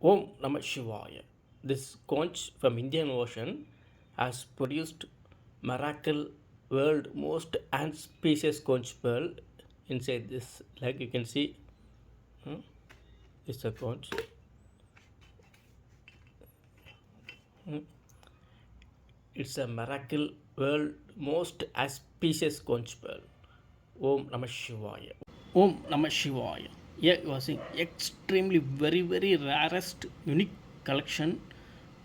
Om Namah Shivaya. This conch from Indian Ocean has produced miracle world most auspicious conch pearl inside this. Like you can see, it's a conch. It's a miracle world most auspicious conch pearl. Om Namah Shivaya. Om Namah Shivaya. Yeah, you are seeing extremely very rarest unique collection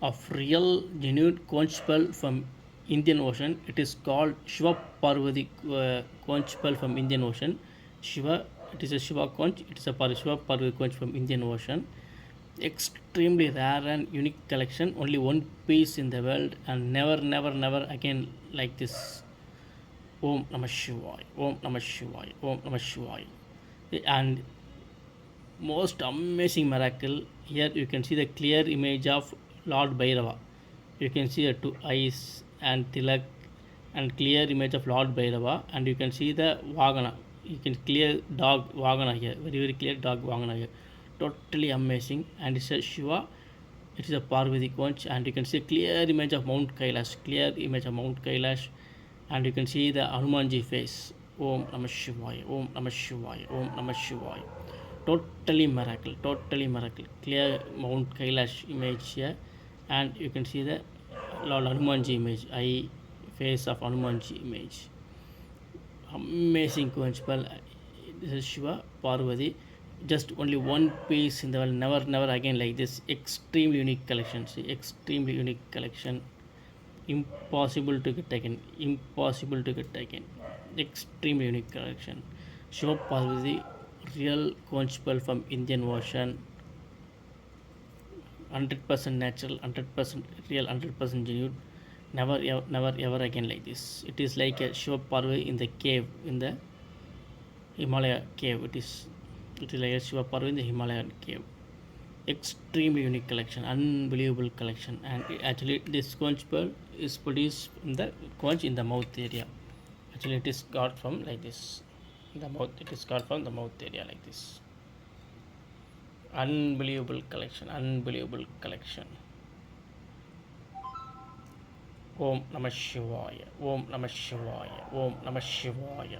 of real genuine conch pearl from Indian Ocean. It is called Shiva Parvati conch pearl from Indian Ocean. Shiva, it is a Shiva conch. It is a Shiva Parvati conch from Indian Ocean. Extremely rare and unique collection. Only one piece in the world, and never again like this. Om Namah Shivaya. Om Namah Shivaya. Om Namah Shivaya. And most amazing miracle, here you can see the clear image of Lord Bhairava. You can see the two eyes and tilak and clear image of Lord Bhairava, and you can see the Vagana. You can clear dog Vagana here, very clear dog Vagana here. Totally amazing. And it's a Shiva, it is a Parvati conch, and you can see a clear image of Mount Kailash, clear image of Mount Kailash, and you can see the Hanumanji face. Om Namah Shivaya. Om Namah Shivaya. Om Namah Shivaya. Totally miracle, clear Mount Kailash image here, and you can see the Lord Hanumanji image, eye face of Hanumanji image. Amazing conch pearl. This is Shiva Parvati, just only one piece in the world, never again like this. Extremely unique collection. See, extremely unique collection, impossible to get again, extremely unique collection. Shiva Parvati, real conch pearl from Indian Ocean, 100% natural, 100% real, 100% genuine. Never ever again like this. It is like a Shiva Parvati in the cave, in the Himalaya cave. It is like a Shiva Parvati in the Himalayan cave. Extremely unique collection, unbelievable collection. And actually this conch pearl is produced in the conch in the mouth area. Actually it is got from like this, the mouth. It is got from the mouth area like this. Unbelievable collection, Om Namah Shivaya. Om Namah Shivaya. Om Namah Shivaya.